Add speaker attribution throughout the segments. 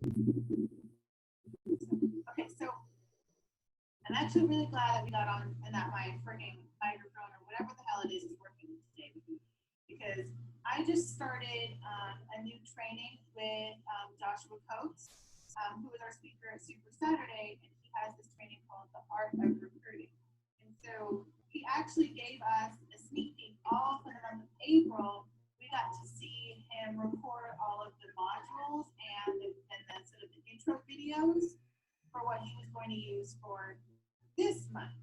Speaker 1: Okay, so I'm actually really glad that we got on and that my freaking microphone or whatever the hell it is working today because I just started a new training with Joshua Coates, who is our speaker at Super Saturday, and he has this training called The Art of Recruiting. And so he actually gave us a sneak peek all for the month of April. We got to see him record all of the modules and the sort of the intro videos for what he was going to use for this month.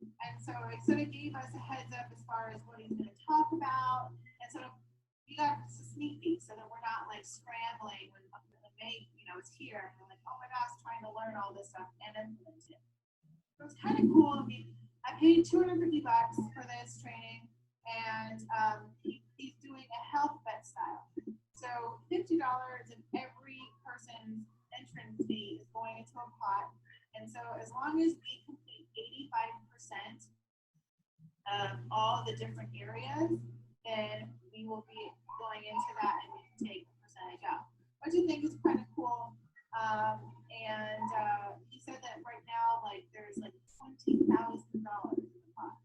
Speaker 1: And so it sort of gave us a heads up as far as what he's going to talk about. And sort of we got a sneak peek so that we're not like scrambling when May, is here and we're like, oh my gosh, trying to learn all this stuff and implement it. So it's kind of cool. I mean, I paid $250 for this training, and he's doing a health vet style. So $50 of every person's entrance fee is going into a pot. And so as long as we complete 85% of all the different areas, then we will be going into that and we can take a percentage out, which I think is kind of cool. He said that right now, like there's like $20,000 in the pot.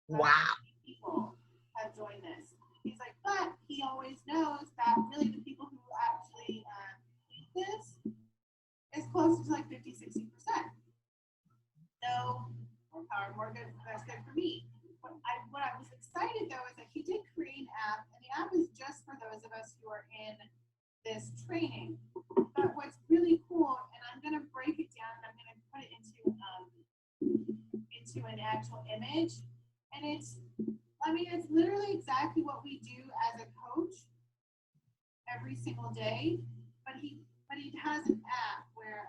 Speaker 2: Wow.
Speaker 1: People have joined this. He's like, but he always knows that really the people who actually need this is close to like 50-60%. So more power, more good. That's good for me. What I was excited though is that he did create an app, and the app is just for those of us who are in this training. But what's really cool, and I'm going to break it down, and I'm going to put it into an actual image, and it's literally exactly what we do as a coach every single day. But he has an app where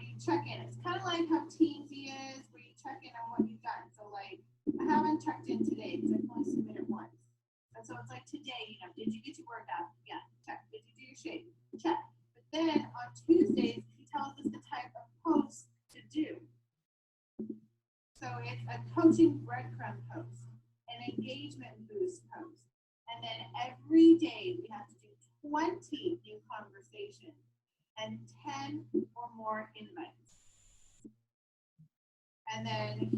Speaker 1: you check in. It's kind of like how Teamsy is, where you check in on what you've done. So like, I haven't checked in today because I've only submitted once. And so it's like today, did you get your workout? Yeah, check. Did you do your shape? Check. But then on Tuesdays, he tells us the type of post to do. So it's a coaching breadcrumb post, an engagement boost post. And then every day we have to do 20 new conversations and 10 or more invites. And then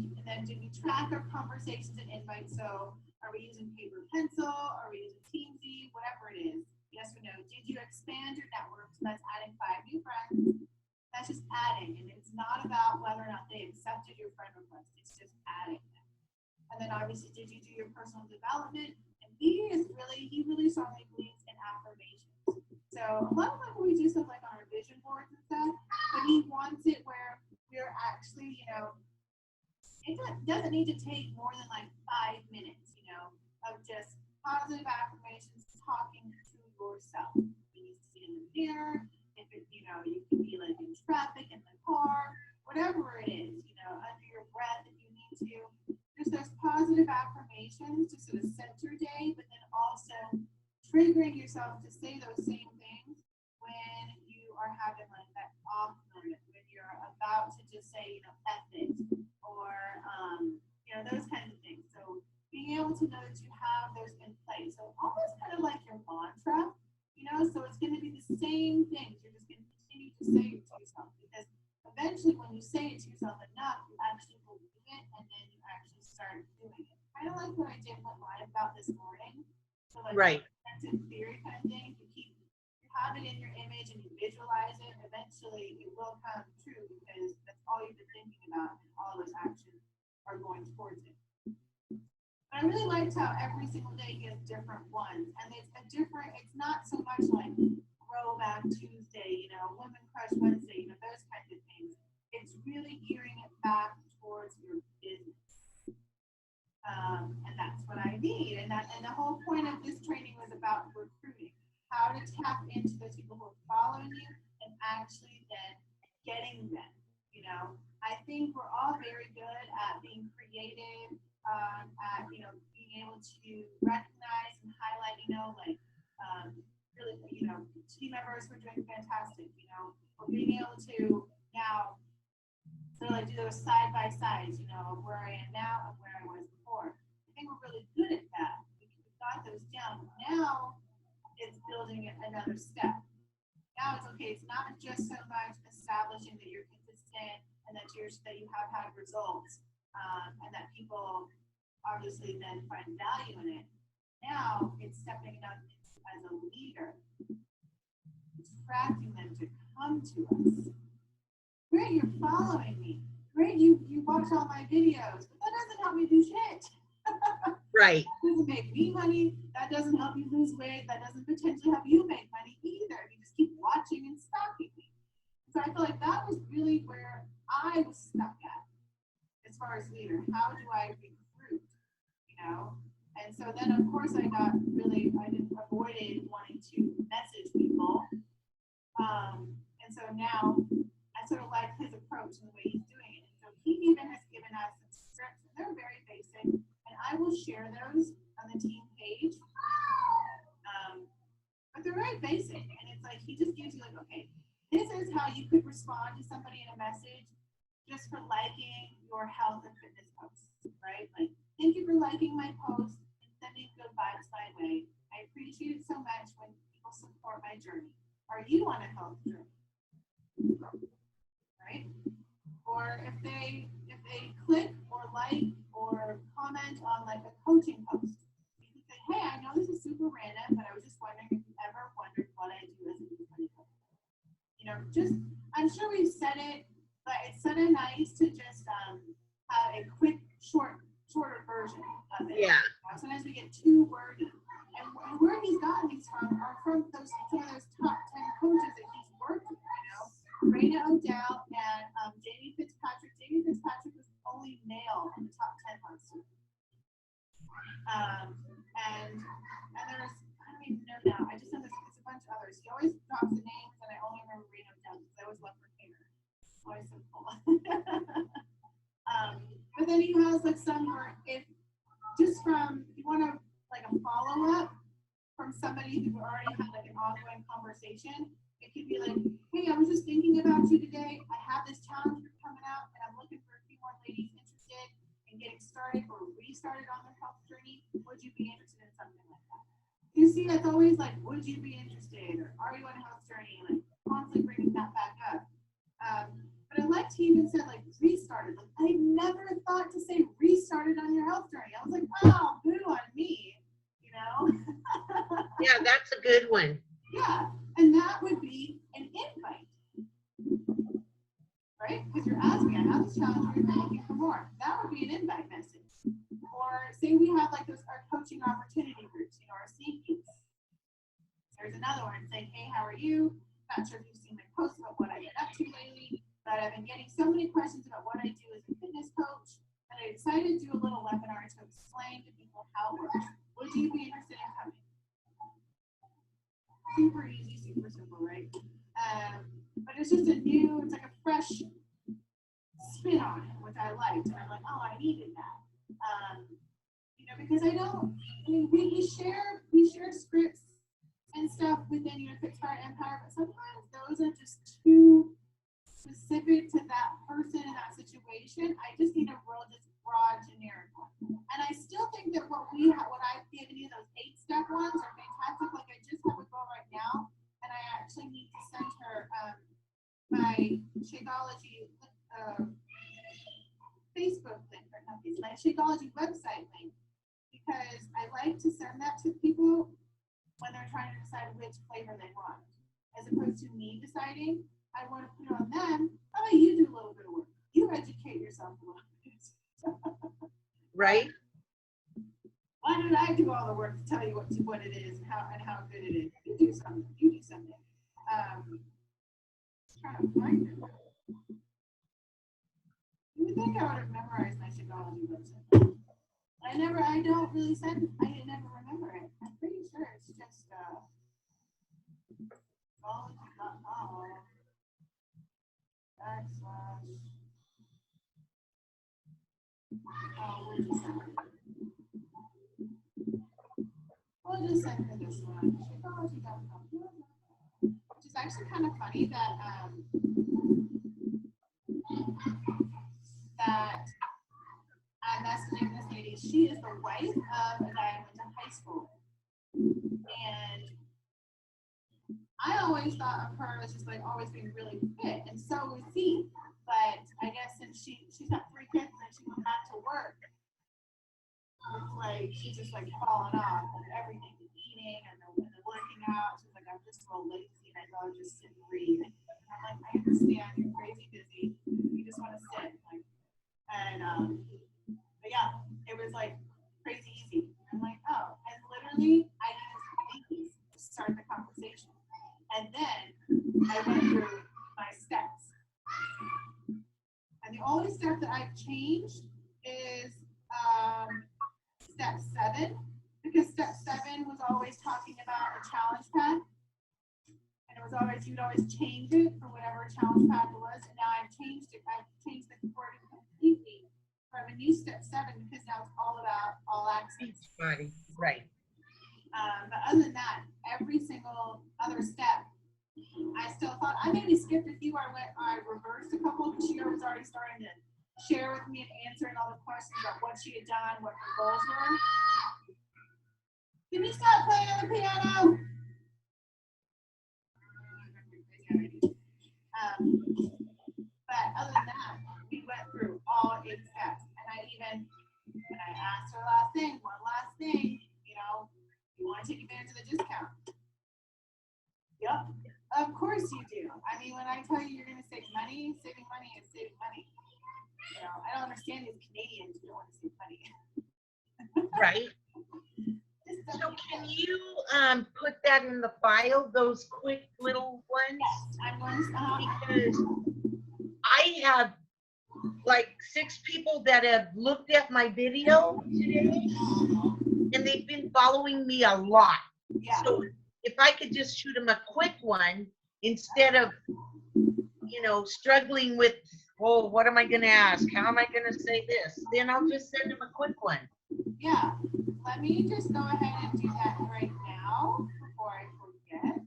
Speaker 1: do we track our conversations and invites? So are we using paper pencil? Are we using Teamsy? Whatever it is. Yes or no? Did you expand your network? So that's adding 5 new friends. That's just adding. And it's not about whether or not they accepted your friend request. It's just adding them. And then obviously, did you do your personal development? And he really strongly believes in affirmations. So a lot of times we do stuff like on our vision boards and stuff, but he wants it where we're actually, it doesn't need to take more than like 5 minutes, of just positive affirmations, talking to yourself. You need to see in the mirror, if it, you can be like in traffic, in the car, whatever it is, under your breath if you need to. Just those positive affirmations to sort of set your day, but then also triggering yourself to say those same things when you are having like that off moment, when you're about to just say, F it, or, those kinds of things. So being able to know that you have those in place. So almost kind of like your mantra, so it's going to be the same things. You're just going to continue to say it to yourself because eventually when you say it to yourself enough, you actually believe it and then you actually start doing it. Kind of like what I did with Live About this morning. So like
Speaker 2: right.
Speaker 1: Sensitive theory kind of thing. You have it in your image and you visualize it, eventually it will come true because that's all you've been thinking about and all those actions are going towards it. But I really liked how every single day he has different ones. And it's not so much like Throwback Tuesday, Women Crush Wednesday, those kinds of things. It's really gearing it back towards your business. And that's what I need. And the whole point of this training was about recruiting. How to tap into those people who are following you and actually then getting them. I think we're all very good at being creative, at being able to recognize and highlight, really, team members who are doing fantastic. We're being able to now sort of like do those side by sides, of where I am now and where I was before. I think we're really good at that. We've got those down. Now building another step. Now it's okay. It's not just so much establishing that you're consistent and that you have had results, and that people obviously then find value in it. Now it's stepping up as a leader, attracting them to come to us. Great, you're following me. Great, you watch all my videos, but that doesn't help me do shit.
Speaker 2: Right.
Speaker 1: That doesn't make me money. That doesn't help you lose weight. That doesn't potentially help you make money either. You just keep watching and stalking me. So I feel like that was really where I was stuck at as far as leader. How do I recruit? You know? And so then of course I avoided wanting to message people. And so now I sort of like his approach and the way he's doing it. And so he even has given us some scripts, and they're very basic. And I will share those on the team page. But they're very basic. And it's like he just gives you like, okay, this is how you could respond to somebody in a message just for liking your health and fitness posts, right? Like, thank you for liking my post and sending good vibes my way. I appreciate it so much when people support my journey. Are you on a health journey? Right? Or if they click or like or comment on like a coaching post, you can say, hey, I know this is super random, but I was just wondering if you ever wondered what I do as a beachbody coach. You know, just I'm sure we've said it, but it's sort of nice to just have a quick, shorter version of it.
Speaker 2: Yeah.
Speaker 1: Sometimes we get too wordy, and where he's gotten these from are from some of those top 10 coaches that he's worked with. You know, Raina O'Dell and Jamie Fitzpatrick. Jamie Fitzpatrick was the only male in the top 10 last year. And there's, I don't even know now. I just know there's a bunch of others. He always drops the names, and I only remember Raina O'Dell because I always love her hair. Always so cool. But then he has like some where if you want to like a follow up from somebody who already had like an ongoing conversation, it could be like, hey, I was just thinking about you today. I have this challenge group coming out, and I'm looking for a few more ladies interested in getting started or restarted on their health journey. Would you be interested in something like that? You see, that's always like, would you be interested, or are you on a health journey? Like constantly bringing that back up. But I liked he even said like restarted. Like I never thought to say restarted on your health journey. I was like, wow, good on me, you know?
Speaker 2: Yeah, that's a good one.
Speaker 1: Yeah, and that would be an invite, right? Because you're asking, I have this challenge, you're looking for more. That would be an invite message. Or say we have like our coaching opportunity groups, you know, our CPs. There's another one saying, hey, how are you? Not sure if you've seen my posts about what I've been up to lately, but I've been getting so many questions about what I do as a fitness coach that I decided to do a little webinar to explain to people how it works. Would you be interested in coming? Super easy, super simple, right? But it's just it's like a fresh spin on it, which I liked. And I'm like, oh, I needed that. You know, because we share scripts and stuff within your Kickstart Empire, but sometimes those are just too specific to that person in that situation. I just need a real, just broad, generic one. And I still think that what I've given you, those 8-step ones, are fantastic. Like I just have a girl right now, and I actually need to send her my Shakeology Facebook link, or not my Shakeology website link, because I like to send that to people when they're trying to decide which flavor they want. As opposed to me deciding, I want to put it on them. How about you do a little bit of work? You educate yourself a little bit.
Speaker 2: Right?
Speaker 1: Why did I do all the work to tell you what it is and how good it is? You do something. Trying to find it. You would think I would have memorized my Shakeology website. I never remember it. I'm pretty sure it's just Shakeology.com we'll just send her this one. Shakeology.com. Which is actually kind of funny that I'm messaging this lady. She is the wife of a guy I went to high school. And always thought of her as just like always being really fit, and so was he. But I guess since she's got 3 kids and she went back to work, it's like she's just like falling off and everything, the eating and the working out. She's like, I'm just so lazy and I'd rather just sit and read. And I'm like, I understand, you're crazy busy. You just want to sit. Like, and but yeah, it was like crazy easy. I'm like, oh, and literally I used these to start the conversation. And then I went through my steps. And the only step that I've changed is step 7, because step 7 was always talking about a challenge path. And it was always, you'd always change it for whatever challenge path it was. And now I've changed it. I've changed the wording completely from a new step 7, because now it's all about all access.
Speaker 2: Body, right.
Speaker 1: But other than that, every single other step, I still thought I maybe skipped a few. I reversed a couple because she was already starting to share with me and answering all the questions about what she had done, what her goals were. Can you stop playing on the piano? But other than that, we went through all 8 steps, and I asked her one last thing, you know, you want to take advantage of the discount? Yep, of course you do. I mean, when I tell you you're going to save money, saving money is saving money. You know, I don't understand these Canadians who don't want to save money.
Speaker 2: Right. So can you put that in the file, those quick little ones?
Speaker 1: Yes, I'm going to
Speaker 2: Because I have like 6 people that have looked at my video today, and they've been following me a lot.
Speaker 1: yeah.
Speaker 2: So if I could just shoot them a quick one instead of, you know, struggling with, oh, what am I going to ask? How am I going to say this? Then I'll just send them a quick one.
Speaker 1: Yeah, let me just go ahead and do that right now before I forget.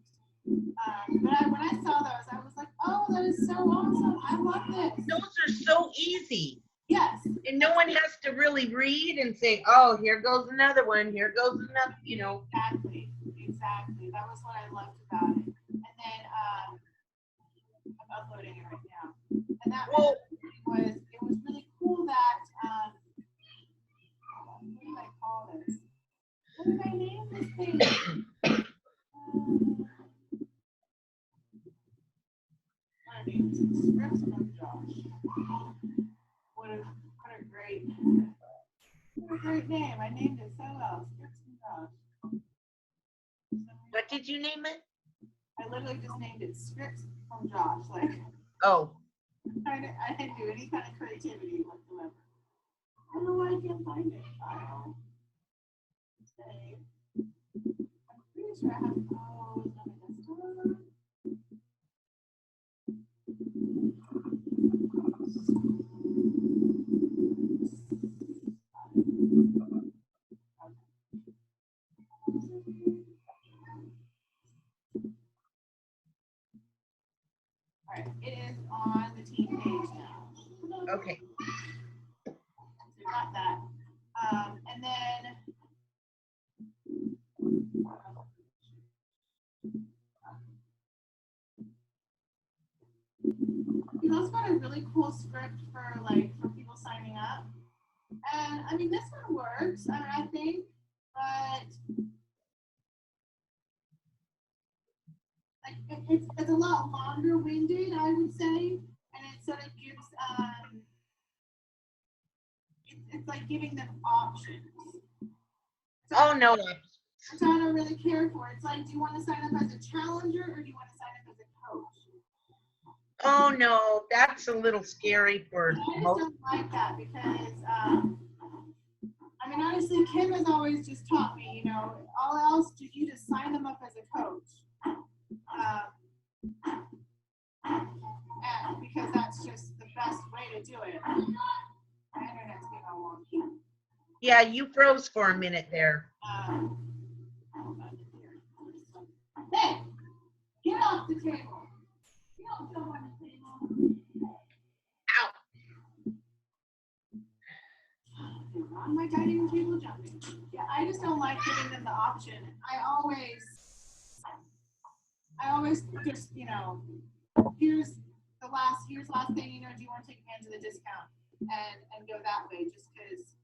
Speaker 1: But when I saw those, I was like, oh, that is so awesome. I love this.
Speaker 2: Those are so easy.
Speaker 1: Yes.
Speaker 2: And no one has to really read and say, oh, here goes another one. Here goes another, you know.
Speaker 1: Exactly. That was what I loved about it. And then I'm uploading it right now. And that was really cool that, what do I call this? What did I name this thing? My name is Scripts from Josh. What a great name. I named it so well. Scripts from Josh.
Speaker 2: What did you name it?
Speaker 1: I literally just named it Scripts from Josh. Like,
Speaker 2: Oh.
Speaker 1: I didn't do any kind of creativity whatsoever. I don't know why I can't find it. Okay. I'm pretty sure I have it's on my desktop. All right, it is on the team page now.
Speaker 2: Okay.
Speaker 1: So you got that. And then we also got a really cool script for people signing up. And I mean, this one works, I think, but like it's a lot longer winded, I would say, and it sort of gives it's like giving them options. So
Speaker 2: Oh, no.
Speaker 1: I don't really care for it. It's like, do you want to sign up as a challenger or do you want to sign up as a coach?
Speaker 2: Oh, no. That's a little scary for
Speaker 1: I just
Speaker 2: most.
Speaker 1: don't like that because, I mean, honestly, Kim has always just taught me, you know, all else, you just sign them up as a coach. And because that's just the best way to do it. My internet's being all wonky.
Speaker 2: Yeah, you froze for a minute there.
Speaker 1: Hey, get off the table. You don't go on the table.
Speaker 2: Ow.
Speaker 1: On my dining room table jumping. Yeah, I just don't like giving them the option. I I always just, here's last thing, do you want to take advantage of the discount and go that way just because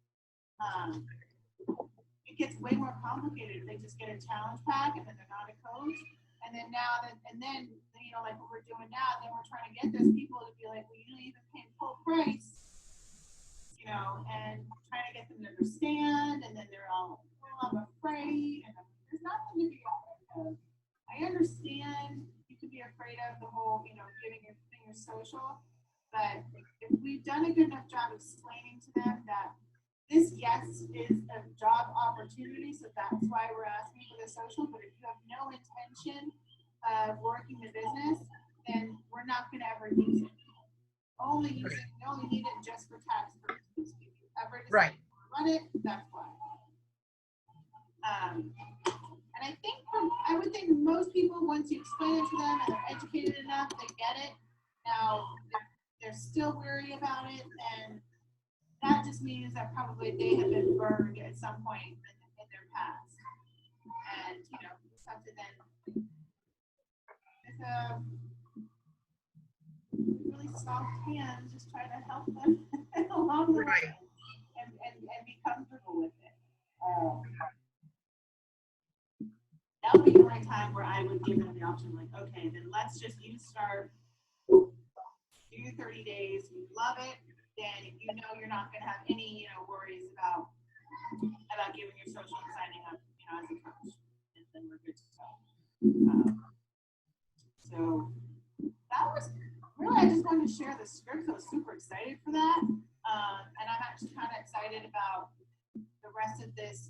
Speaker 1: it gets way more complicated. They just get a challenge pack and then they're not a coach. And then like what we're doing now, then we're trying to get those people to be like, well, you don't even pay full price, and trying to get them to understand. And then they're all, well, I'm afraid. And there's nothing to be afraid of. I understand you could be afraid of the whole, giving your finger social, but if we've done a good enough job explaining to them that this, yes, is a job opportunity, so that's why we're asking for the social, but if you have no intention of working the business, then we're not going to ever use it. We only need it just for tax purposes. If you ever decide to run it, that's why. And I would think most people, once you explain it to them and they're educated enough, they get it. Now, if they're still worried about it, then that just means that probably they have been burned at some point in their past. And, you just have to then, with a really soft hand, just try to help them along the way and be comfortable with it. That would be the right time where I would give them the option, like, okay, then let's just start, do your 30 days, you love it, then you're not going to have any, worries about giving your social and signing up, as a coach, and then we're good to go. So that was really, I just wanted to share the script. I was super excited for that, and I'm actually kind of excited about the rest of this,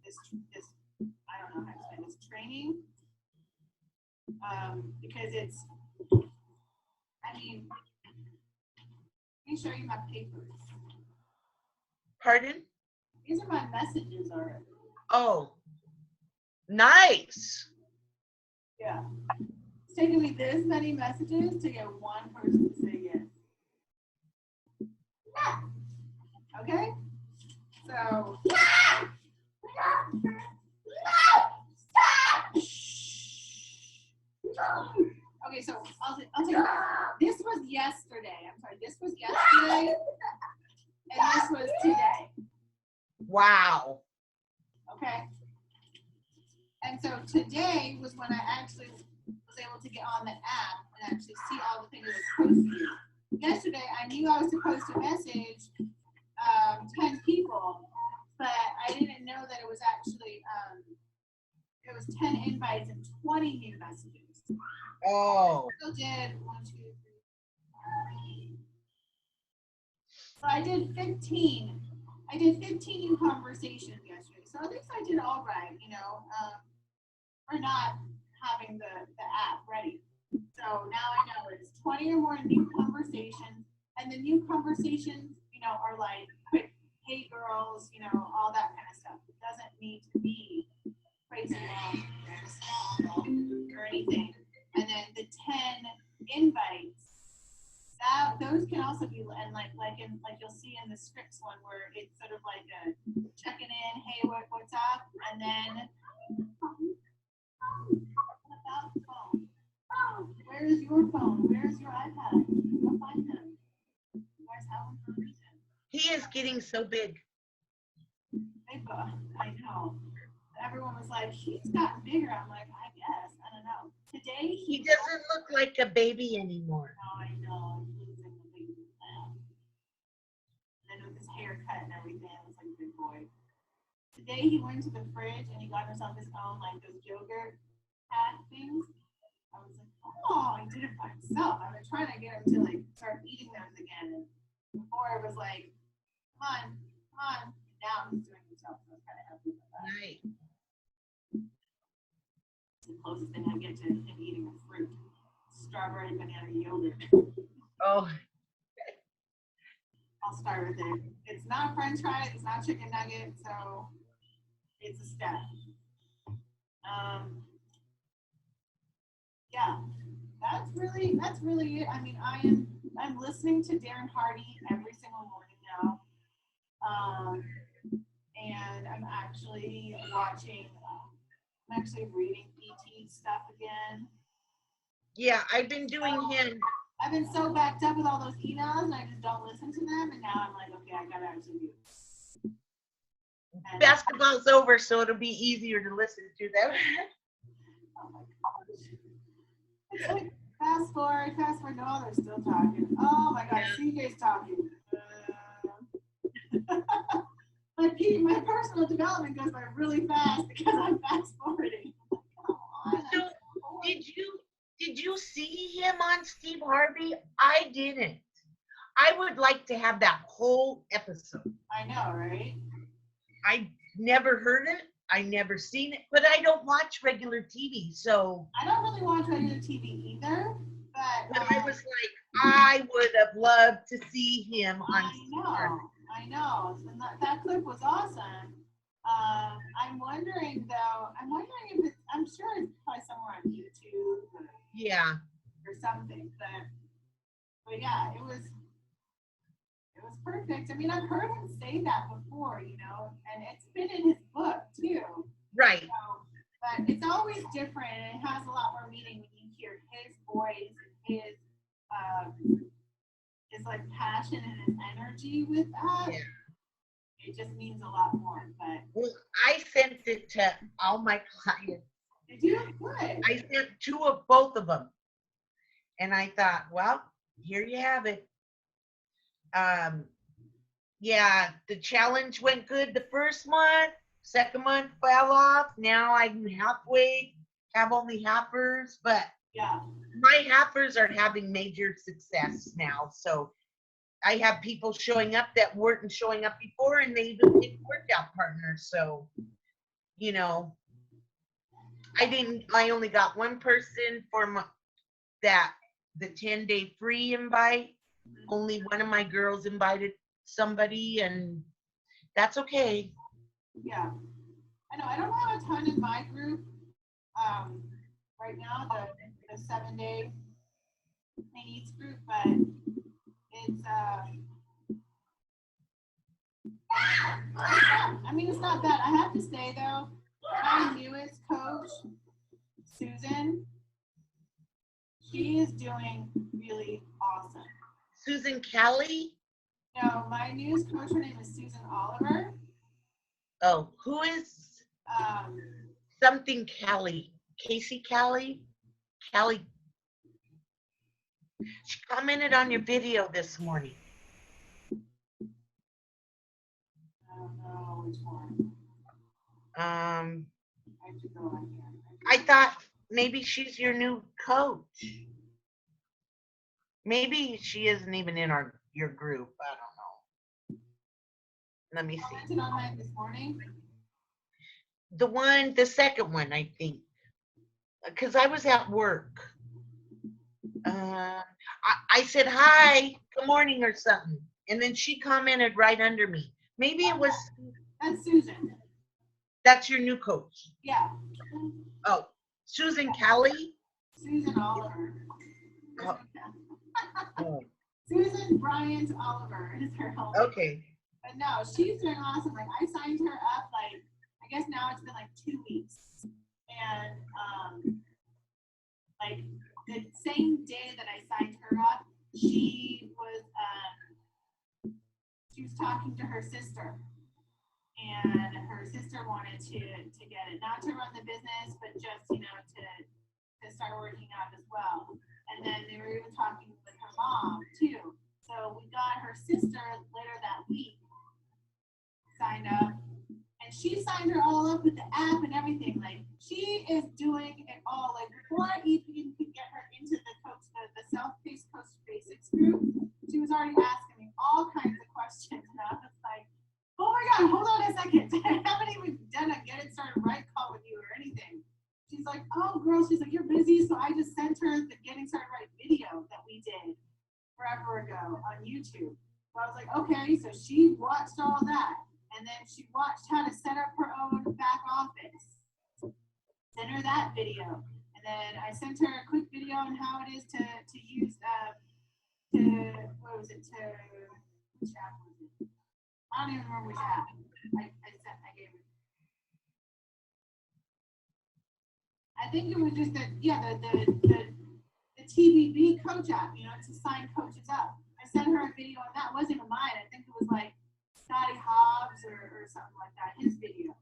Speaker 1: this I don't know how to say this training, because it's, let me show you my papers.
Speaker 2: Pardon?
Speaker 1: These are my messages already.
Speaker 2: Oh, nice.
Speaker 1: Yeah. It's taken me this many messages to get one person to say yes. Okay? So. Okay, so I'll take this was yesterday. I'm sorry, this was yesterday, and this was today.
Speaker 2: Wow.
Speaker 1: Okay. And so today was when I actually was able to get on the app and actually see all the things that was posted. Yesterday, I knew I was supposed to message 10 people, but I didn't know that it was actually it was 10 invites and 20 new messages.
Speaker 2: Oh.
Speaker 1: I still did 1, 2, 3. So I did 15. I did 15 new conversations yesterday. So at least I did all right, for not having the app ready. So now I know it's 20 or more new conversations, and the new conversations, are like quick, hey girls, all that kind of stuff. It doesn't need to be crazy long or anything. And then the 10 invites, those can also be, and like you'll see in the scripts one where it's sort of like a checking in, hey, what's up, and then about the phone. Oh, where is your phone? Where is your iPad? Go find them. You guys have them for a reason.
Speaker 2: He is getting so big.
Speaker 1: I know. Everyone was like, he's gotten bigger. I'm like, I guess. I don't know. Today
Speaker 2: he doesn't look like a baby anymore.
Speaker 1: No, I know. He's losing the baby. And then with his haircut and everything, it was like a big boy. Today he went to the fridge and he got himself his own, like, those yogurt pack things. I was like, oh, he did it by himself. I've been trying to get him to, like, start eating those again. And before it was like, come on. Now he's doing himself. So I was kind of happy with that.
Speaker 2: Nice.
Speaker 1: It's the closest thing I get to him eating a fruit. Strawberry banana yogurt.
Speaker 2: Oh.
Speaker 1: I'll start with it. It's not French fries, it's not chicken nuggets, so it's a step. Yeah, that's really it. I mean, I'm listening to Darren Hardy every single morning now. And I'm actually reading PT stuff again.
Speaker 2: Yeah, I've been doing him.
Speaker 1: I've been so backed up with all those emails, and I just don't listen to them. And now I'm like, okay, I gotta actually do this. And,
Speaker 2: Basketball's over, so it'll be easier to listen to them.
Speaker 1: oh my gosh. It's like, fast forward, no, they're still talking. Oh my gosh, CJ's talking. My personal development goes by really fast because I'm fast forwarding. Come on.
Speaker 2: So, did you see him on Steve Harvey? I didn't. I would like to have that whole episode.
Speaker 1: I know, right?
Speaker 2: I never heard it. I never seen it, but I don't watch regular TV, so.
Speaker 1: I don't really watch regular TV either, but
Speaker 2: I was like, I would have loved to see him on Steve Harvey.
Speaker 1: I know. And that clip was awesome. I'm wondering if it's, I'm sure it's probably somewhere on YouTube or something, but yeah, it was perfect. I mean, I've heard him say that before, and it's been in his book too.
Speaker 2: Right.
Speaker 1: So, but it's always different, and it has a lot more meaning when you hear his voice and his like passion and his energy with that.
Speaker 2: Yeah.
Speaker 1: It just means a lot more. But
Speaker 2: well, I sent it to all my clients.
Speaker 1: Did you? Good.
Speaker 2: I sent both of them, and I thought, well, here you have it. Yeah, the challenge went good the first month. Second month fell off. Now I'm have only halfers, but
Speaker 1: yeah,
Speaker 2: my halfers are having major success now. So I have people showing up that weren't showing up before, and they even pick workout partners. So, I only got one person for the 10-day free invite. Only one of my girls invited somebody, and that's okay.
Speaker 1: Yeah. I know. I don't have a ton in my group right now, the 7-day clean eats group, but it's it's not bad. I have to say though, my newest coach, Susan, she is doing really awesome.
Speaker 2: Susan Kelly?
Speaker 1: No, my newest coach, her name is Susan Oliver.
Speaker 2: Oh, who is something Kelly? Casey Kelly? Kelly. She commented on your video this morning.
Speaker 1: I don't know which one.
Speaker 2: I thought maybe she's your new coach. Maybe she isn't even in your group. I don't know. Let me see.
Speaker 1: Commented on that this morning.
Speaker 2: The second one, I think, because I was at work. I said hi, good morning, or something, and then she commented right under me. Maybe it was.
Speaker 1: That's Susan.
Speaker 2: That's your new coach.
Speaker 1: Yeah.
Speaker 2: Oh, Susan Kelly.
Speaker 1: Susan Oliver.
Speaker 2: Oh.
Speaker 1: Susan Bryant Oliver is her home.
Speaker 2: Okay.
Speaker 1: But no, she's doing awesome. Like I signed her up. Like I guess now it's been like 2 weeks, and like the same day that I signed her up, she was talking to her sister, and her sister wanted to get it, not to run the business, but just to start working out as well. And then they were even talking with her mom too. So we got her sister later that week signed up, and she signed her all up with the app and everything. Like she is doing it all. Like before I even could get her into the self-paced Coach Basics group, she was already asking me all kinds of questions, and I was like, oh my God, hold on a second. I haven't even done a get it started right call with you or anything. She's like, oh girl, she's like, you're busy. So I just sent her the getting started right video that we did forever ago on YouTube. So I was like, okay, so she watched all that. And then she watched how to set up her own back office. Sent her that video. And then I sent her a quick video on how it is to use, which app was it? I don't even remember which app. I gave her. I think it was just the TBB coach app, you know, to sign coaches up. I sent her a video on that. It wasn't even mine. I think it was like Scotty Hobbs or something like that, his video.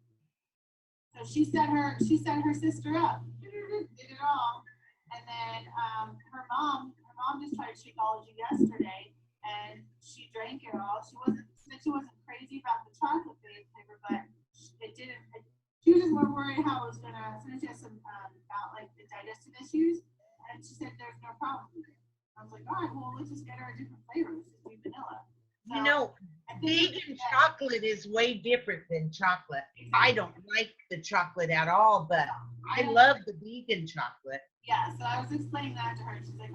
Speaker 1: So she set her sister up, did it all. And then her mom just tried Shakeology yesterday, and she drank it all. She wasn't crazy about the chocolate flavor, but it didn't. She was just more worried how it was gonna. So she has some about like the digestive issues, and she said there's no problem with it. I was like, all right, well, let's just get her a different flavor. Let's just do vanilla. So,
Speaker 2: You know, vegan chocolate is way different than chocolate. I don't like the chocolate at all, but I love the vegan chocolate.
Speaker 1: Yeah, so I was explaining that to her. She's like,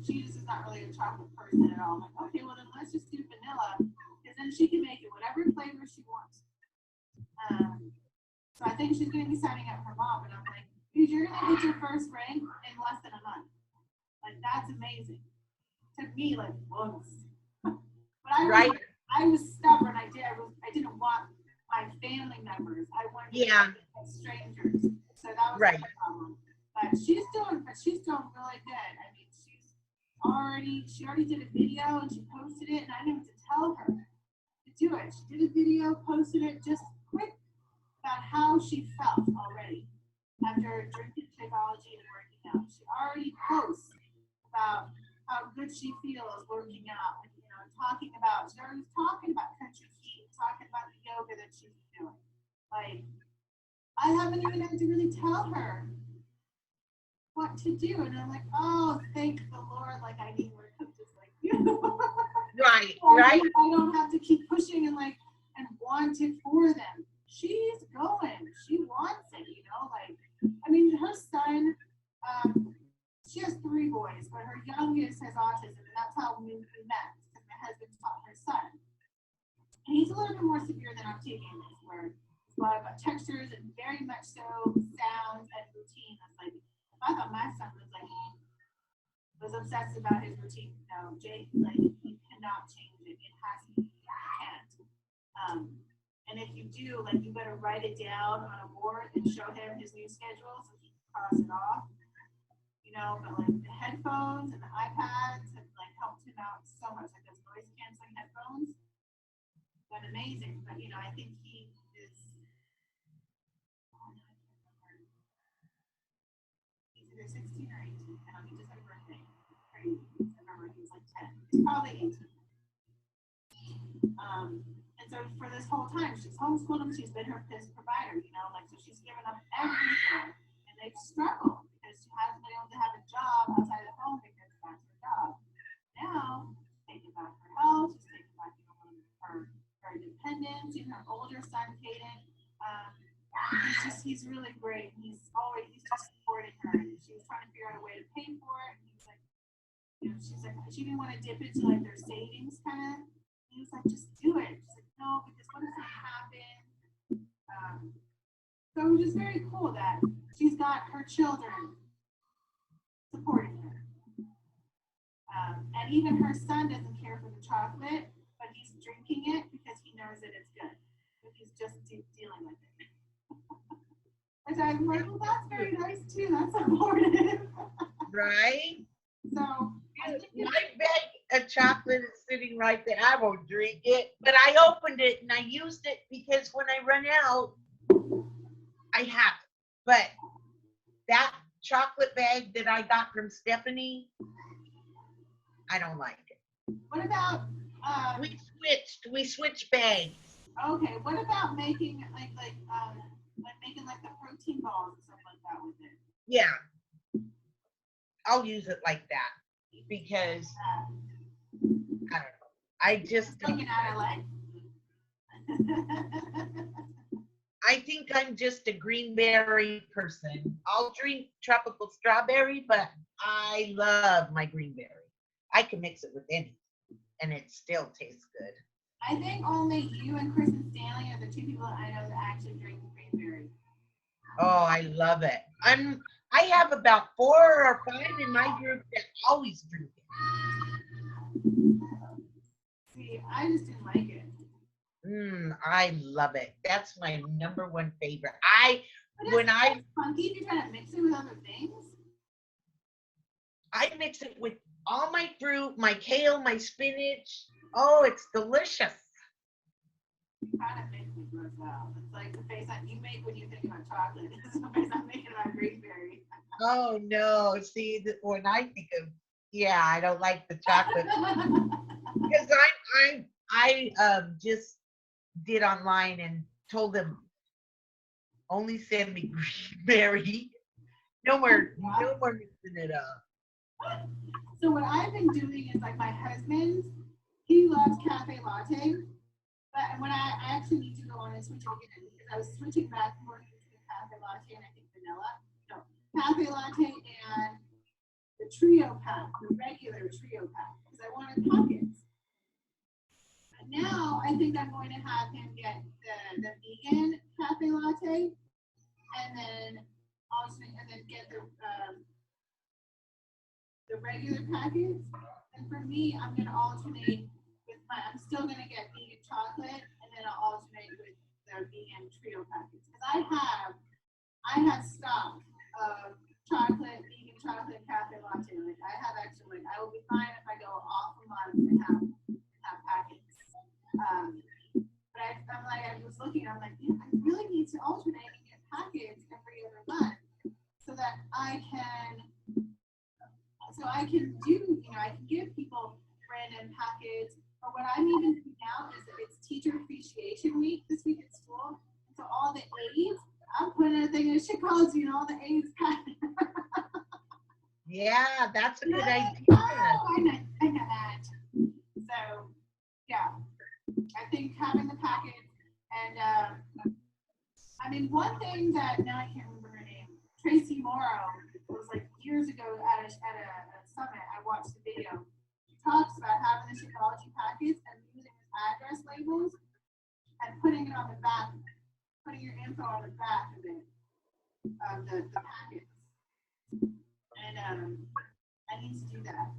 Speaker 1: she just is not really a chocolate person at all. I'm like, okay, well then let's just do vanilla, because then she can make it whatever flavor she wants. So I think she's going to be signing up her mom, and I'm like, dude, you're going to get your first rank in less than a month. Like, that's amazing. It took me like months. But I was stubborn. I didn't want my family members. I wanted to be strangers. So that was my problem. But she's doing really good. I mean, she already did a video and she posted it, and I didn't have to tell her to do it. She did a video, posted it just quick about how she felt already after drinking Shakeology and working out. She already posts about how good she feels working out, and talking about country heat, talking about the yoga that she's doing. Like, I haven't even had to really tell her what to do, and I'm like, oh, thank the Lord, like I need more coaches like you.
Speaker 2: Right.
Speaker 1: I don't have to keep pushing and want it for them. She's going. She wants it, like, I mean, her son, she has 3 boys, but her youngest has autism, and that's how we met, because my husband taught her son. And he's a little bit more severe than Octavian is, where it's a lot about textures and very much so sounds and routine. That's like, if I thought my son was obsessed about his routine, no, Jake, like, he cannot change it. It has to be, he can't. And if you do, like, you better write it down on a board and show him his new schedule so he can cross it off. But like the headphones and the iPads have like helped him out so much. Like those noise canceling headphones, but amazing. But I think he is. He's either 16 or 18. He just had a birthday. Crazy. I remember he was like 10. He's probably 18. And so for this whole time, she's homeschooled him. She's been her provider. Like, so she's given up everything, and they've struggled. She hasn't been able to have a job outside of the home because that's her job. Now, she's taking back her health, she's taking back her independence. Her older son, Caden, he's really great. He's just supporting her. And she was trying to figure out a way to pay for it. And he's like, she's like, she didn't want to dip into like their savings kind of. He was like, just do it. She's like, no, because what if something happens? So it was just very cool that she's got her children supporting her. And even her son doesn't care for the chocolate, but he's drinking it because he knows that it's good. But he's just dealing with it. Which I'm like, well, that's very nice too. That's supportive.
Speaker 2: Right?
Speaker 1: So
Speaker 2: my bag of chocolate is sitting right there. I won't drink it, but I opened it and I used it because when I run out, I have it. But that chocolate bag that I got from Stephanie, I don't like it.
Speaker 1: What about
Speaker 2: we switched bags.
Speaker 1: Okay, what about making like making like the protein balls and stuff like that with it?
Speaker 2: Yeah. I'll use it like that because I don't know. I just
Speaker 1: looking at LA.
Speaker 2: I think I'm just a greenberry person. I'll drink tropical strawberry, but I love my greenberry. I can mix it with anything, and it still tastes good.
Speaker 1: I think only you and Kristen Stanley are the 2 people that I know that actually drink greenberry.
Speaker 2: Oh, I love it. I have about 4 or 5 in my group that always drink it.
Speaker 1: See, I just didn't like it.
Speaker 2: I love it. That's my #1 favorite.
Speaker 1: It's funky if you're trying to mix it with other things.
Speaker 2: I mix it with all my fruit, my kale, my spinach. Oh, it's delicious.
Speaker 1: You kind of make me gross out. It's like the face that you make when you think about chocolate. It's the face I'm making about raspberry.
Speaker 2: Oh no! See, when I think of, yeah, I don't like the chocolate because I just did online and told them only send me berry. No more mixing it up.
Speaker 1: So what I've been doing is like my husband, he loves cafe latte, but when I actually need to go on and switch it again because I was switching back and forth between cafe latte and I think vanilla. No, cafe latte and the trio pack, the regular trio pack, because I wanted pockets. But now I think I'm going to have him get the vegan cafe latte and then get the regular packets. And for me, I'm gonna alternate with I'm still gonna get vegan chocolate and then I'll alternate with the vegan trio packets. Because I have stock of vegan chocolate cafe latte. Like I have actually I will be fine if I go off a month and have packets. But I was looking, I'm like, I really need to alternate and get packets every other month so that I can do, I can give people random packets. Or what I'm even doing now is that it's Teacher Appreciation Week this week at school. So all the aides, I'm putting a thing in Shakeology and all the aides packets.
Speaker 2: Yeah, that's a good idea.
Speaker 1: Oh, I know that. So, yeah, I think having the packets and I mean, one thing that now I can't remember her name, Tracy Morrow, was like years ago at a summit. I watched the video. She talks about having the Shakeology packets and using address labels and putting it on the back, putting your info on the back of it, the packets. And I need to do that.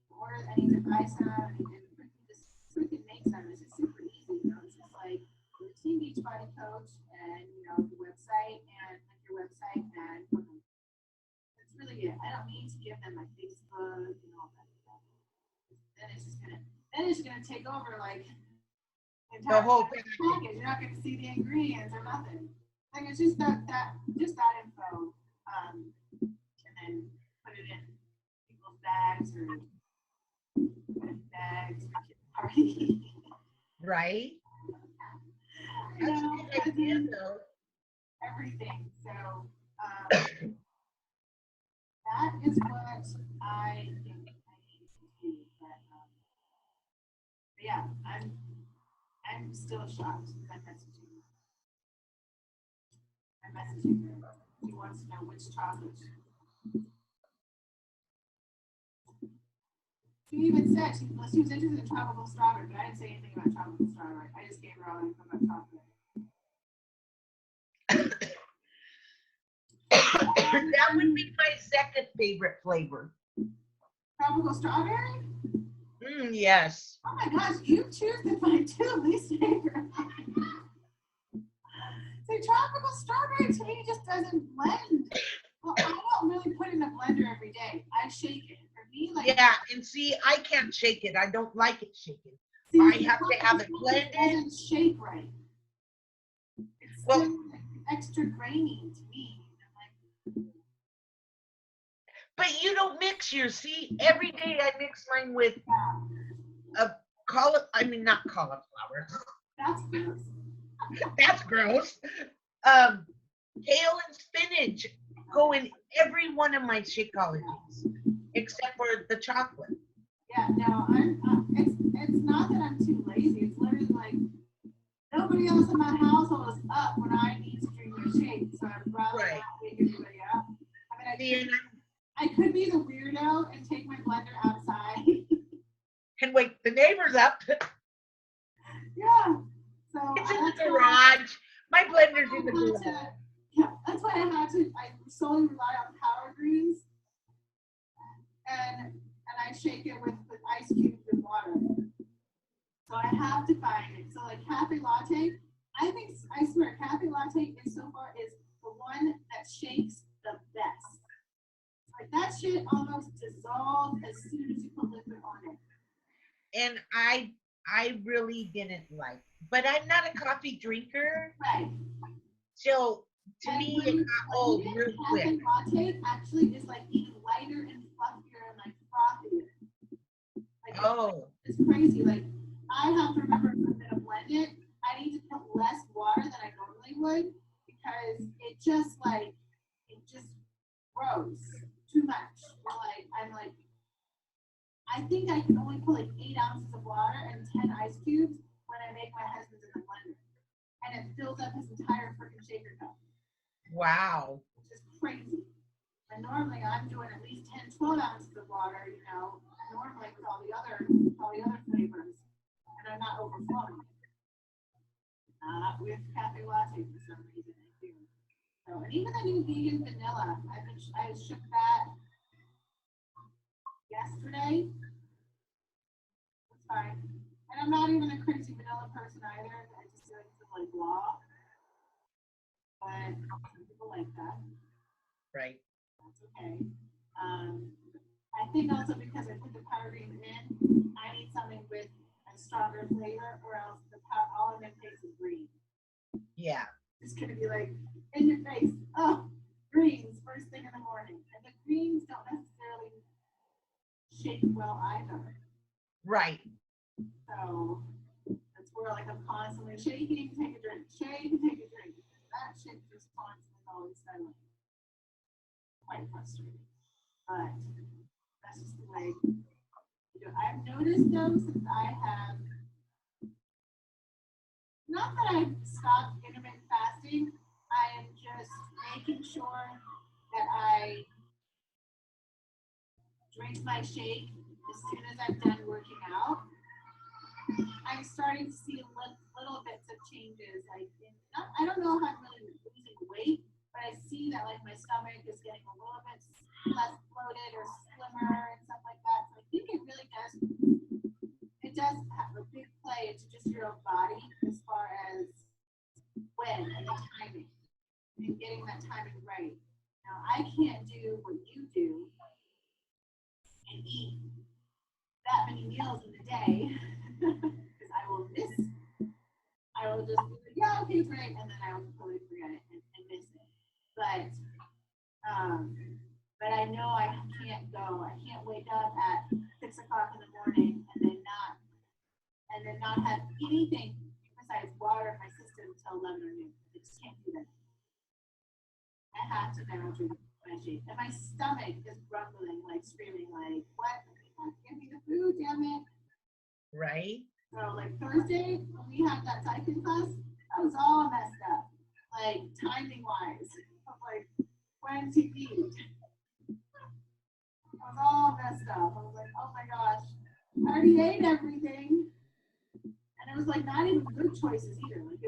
Speaker 1: Or I need to buy some and just freaking make some. It's just super easy. It's just like the Team Beachbody Coach and the website and like your website and that's really it. I don't need to give them my Facebook and all that stuff. Then it's gonna take over like
Speaker 2: The whole
Speaker 1: package. You're not gonna see the ingredients or nothing. Like it's just that info. And then put it in people's bags or bags for kids' party.
Speaker 2: Right? That's a good idea, though.
Speaker 1: Everything. So that is what I think I need to do. But yeah, I'm still shocked. I'm messaging her. She wants to know which chocolate. She even said she was interested in tropical strawberry, but I didn't say anything about tropical strawberry. I just gave her all the info about chocolate.
Speaker 2: That would be my second favorite flavor.
Speaker 1: Tropical strawberry?
Speaker 2: Yes.
Speaker 1: Oh my gosh, you choose my two least favorite. So tropical strawberry to me just doesn't blend. Well, I don't really put it in a blender every day. I shake it. For me, like
Speaker 2: yeah, and see, I can't shake it. I don't like it shaken.
Speaker 1: see,
Speaker 2: I have to have it blended.
Speaker 1: It doesn't shake right. It's still extra grainy to me.
Speaker 2: But you don't mix yours. See, every day I mix mine with not cauliflower.
Speaker 1: That's gross.
Speaker 2: That's gross. Kale and spinach go in every one of my Shakeologies, except for the chocolate.
Speaker 1: Yeah, no, it's not that I'm too lazy. It's literally like nobody else in my household is up when I need to drink my shake, so I'd rather not wake everybody up. I mean, I could be the weirdo and take my blender outside.
Speaker 2: And wake the neighbors up.
Speaker 1: Yeah. So
Speaker 2: it's in the garage. My blender's in the garage.
Speaker 1: Yeah, that's why I solely rely on Power Greens. And I shake it with ice cubes and water. So I have to find it. So like cafe latte, I swear cafe latte is the one that shakes the best. Like Like that shit almost dissolved as soon as you put liquid on it.
Speaker 2: And I really didn't like, but I'm not a coffee drinker,
Speaker 1: Right.
Speaker 2: so to
Speaker 1: And
Speaker 2: me
Speaker 1: when
Speaker 2: it
Speaker 1: you
Speaker 2: got
Speaker 1: blend
Speaker 2: old
Speaker 1: it,
Speaker 2: real
Speaker 1: cafe
Speaker 2: quick.
Speaker 1: latte actually is like even lighter and fluffier and like frothier. Like
Speaker 2: Oh,
Speaker 1: it's crazy. Like I have to remember if I'm gonna blend it, I need to put less water than I normally would because it just grows too much. I'm like, I think I can only put like 8 ounces of water and 10 ice cubes when I make my husband's in the blender. And it fills up his entire freaking shaker cup,
Speaker 2: wow.
Speaker 1: which is crazy. And normally I'm doing at least 10, 12 ounces of water, normally with all the other flavors. And I'm not overflowing. Not with cafe latte for some reason I do. So, and even the new vegan vanilla, I shook that yesterday. It's fine. And I'm not even a crazy vanilla person either. I just feel like it's like blah. But some people like that.
Speaker 2: Right.
Speaker 1: That's okay. I think also because I put the powder cream in, I need something with a stronger flavor, or else all I'm gonna taste is green.
Speaker 2: Yeah.
Speaker 1: It's gonna be like in your face. Oh, greens first thing in the morning, and the greens don't necessarily shake well either.
Speaker 2: Right.
Speaker 1: So that's where like I'm constantly shaking, take a drink, shake, take a drink. That shit just constantly always settling. Quite frustrating, but that's just the way. I've noticed though, since I have, not that I've stopped intermittent fasting, I am just making sure that I drink my shake as soon as I'm done working out. I'm starting to see little bits of changes. I don't know if I'm really losing weight, but I see that like my stomach is getting a little bit less bloated or slimmer and stuff like that. So I think it really does. It does have a big play into just your own body as far as when and the timing and getting that timing right. Now I can't do what you do and eat that many meals in a day because I will just be like, yeah, okay, great, and then I will totally forget it and miss it. But I know I can't go. I can't wake up at 6 o'clock in the morning and then not have anything besides water in my system until 11 or noon. I just can't do that. I have to now drink my shake. And my stomach is grumbling, like screaming, like, what? Give me the food, damn it.
Speaker 2: Right.
Speaker 1: So like Thursday, when we had that cycling class, I was all messed up. Like timing wise. Of like when to eat. I was all messed up. I was like, oh my gosh. I already ate everything. And it was like not even good choices either. Like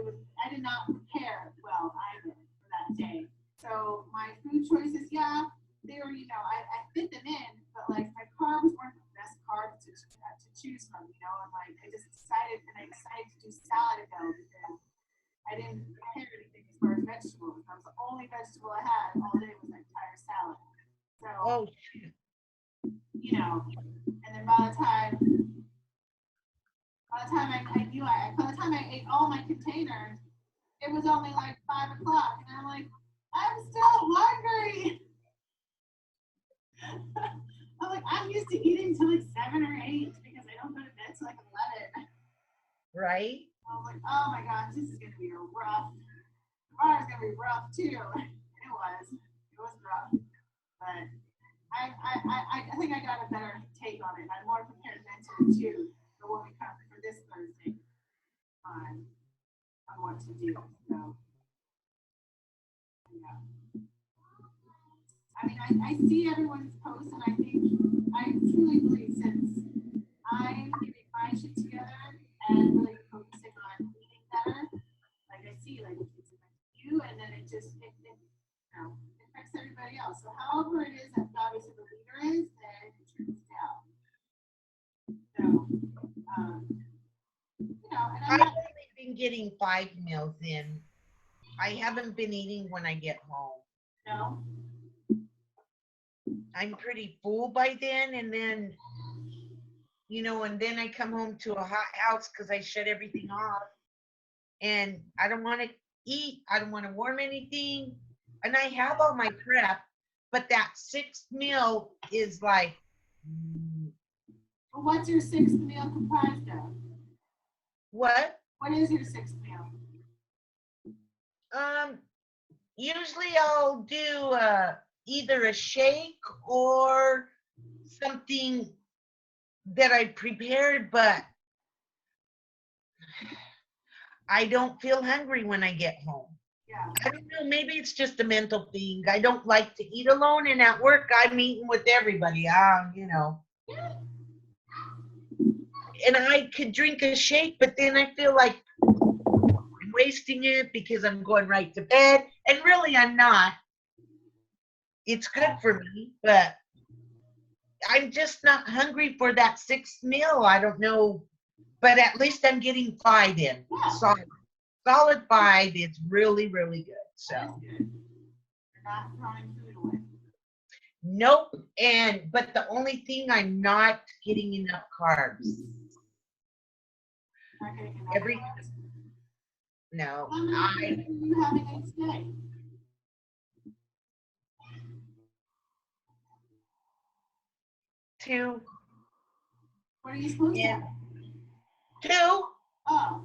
Speaker 1: I did not prepare well either for that day. So my food choices, yeah, they were, I fit them in, but like my carbs weren't the best carbs to choose from, and like I just decided to do salad dough because I didn't prepare anything as far as vegetables. That was the only vegetable I had all day was that entire salad. So,
Speaker 2: Oh,
Speaker 1: and then by the time I ate all my containers, it was only like 5 o'clock, and I'm like, I'm still hungry. I'm like, I'm used to eating till like 7 or 8 because I don't go to bed till like 11.
Speaker 2: right.
Speaker 1: I was like, oh my gosh, this is gonna be rough. Tomorrow's gonna be rough too. It was rough, but I think I got a better take on it. I'm more prepared mentally too for when we come for this Thursday on what to do. So yeah. I mean, I see everyone's posts, and I truly believe since I'm getting my shit together and really focusing on eating better, like I see, like it's affecting you, and then it affects everybody else. So however it is that obviously the leader is, then it trickles down. So, and
Speaker 2: I've only been getting 5 meals in. I haven't been eating when I get home.
Speaker 1: No.
Speaker 2: I'm pretty full by then, and then, and then I come home to a hot house because I shut everything off, and I don't want to eat. I don't want to warm anything, and I have all my prep, but that sixth meal is like,
Speaker 1: Well, what's your sixth meal comprised of?
Speaker 2: what?
Speaker 1: What is your sixth meal?
Speaker 2: Usually I'll do either a shake or something that I prepared, but I don't feel hungry when I get home.
Speaker 1: Yeah.
Speaker 2: I don't know, maybe it's just a mental thing. I don't like to eat alone, and at work I'm eating with everybody. And I could drink a shake, but then I feel like I'm wasting it because I'm going right to bed, and really I'm not. It's good for me, but I'm just not hungry for that sixth meal. I don't know, but at least I'm getting 5 in. Solid 5 is really, really good. So.
Speaker 1: You're not throwing food away.
Speaker 2: Nope. But the only thing, I'm not getting enough carbs.
Speaker 1: Not getting enough carbs?
Speaker 2: No.
Speaker 1: How many carbs are you having each day?
Speaker 2: Two.
Speaker 1: What are you supposed to have?
Speaker 2: 2.
Speaker 1: Oh.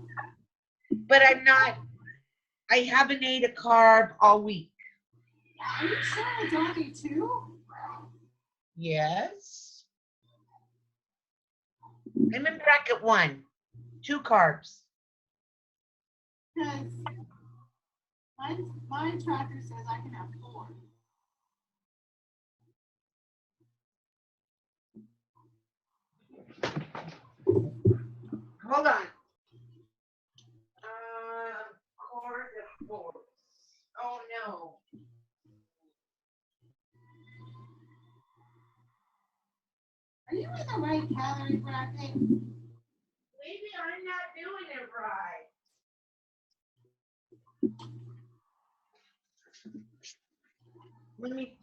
Speaker 2: But I haven't ate a carb all week.
Speaker 1: Are you sure it's only 2?
Speaker 2: Yes. I'm in bracket 1. 2 carbs.
Speaker 1: Because my tracker says I can have 4.
Speaker 2: Hold on. Cord of 4. Oh no.
Speaker 1: Are you in the right calorie bracket?
Speaker 2: Maybe I'm not doing it right. Let me.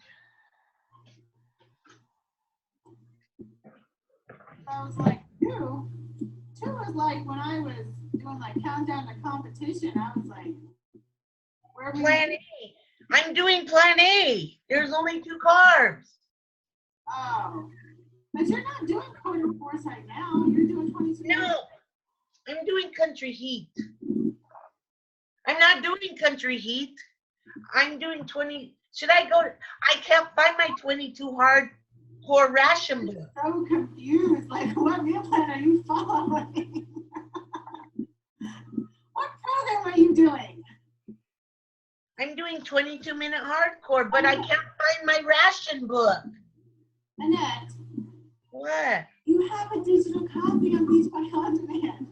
Speaker 1: I was like, 2? 2 was like when I was doing like countdown to competition. I was like, where are we?
Speaker 2: Plan A. I'm doing plan A. There's only 2 carbs.
Speaker 1: Oh. But you're not doing quarter force right now. You're doing 22.
Speaker 2: No. I'm doing country heat. I'm not doing country heat. I'm doing 20. Should I go? I can't find my 22 hardcore ration book.
Speaker 1: I'm so confused. Like, what meal plan are you following? What program are you doing?
Speaker 2: I'm doing 22-minute hardcore, but I can't find my ration book.
Speaker 1: Annette.
Speaker 2: What?
Speaker 1: You have a digital copy of these by on demand.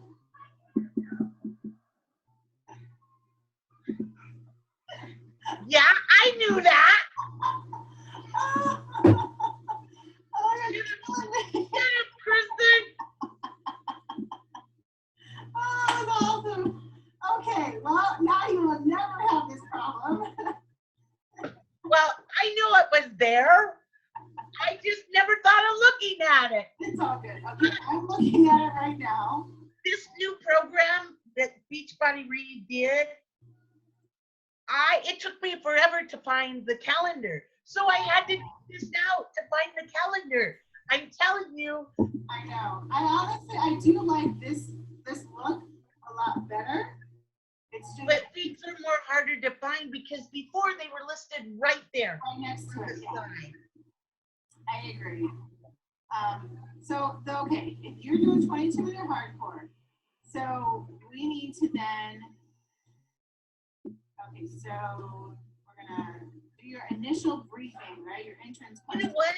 Speaker 2: Yeah, I knew that. Kristen.
Speaker 1: Oh, that's awesome. Okay, well, now you will never have this problem.
Speaker 2: Well, I knew it was there. I just never thought of looking at it.
Speaker 1: It's all good. Okay, I'm looking at it right now.
Speaker 2: This new program that Beachbody redid, it took me forever to find the calendar. So I had to do this out to find the calendar. I'm telling you.
Speaker 1: I know. I do like this look a lot better. It's just
Speaker 2: But these are more harder to find because before they were listed right there.
Speaker 1: right next to it. Yeah.
Speaker 2: Sign.
Speaker 1: I agree. Okay, if you're doing 22-minute hardcore, so we need to then, okay, so we're gonna do your initial briefing, right? Your entrance
Speaker 2: You know
Speaker 1: question.
Speaker 2: what?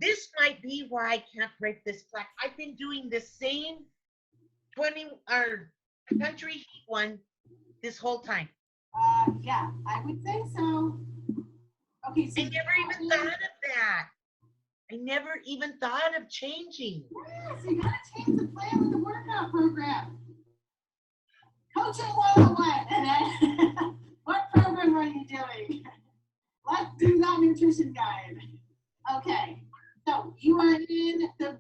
Speaker 2: This might be why I can't break this plaque. I've been doing the same country heat one this whole time.
Speaker 1: Yeah, I would say so. Okay, so
Speaker 2: I never even thought of that. I never even thought of changing.
Speaker 1: yeah, so you gotta change the plan with the workout program. Coaching 101, and then what program are you doing? Let's do that nutrition guide. Okay,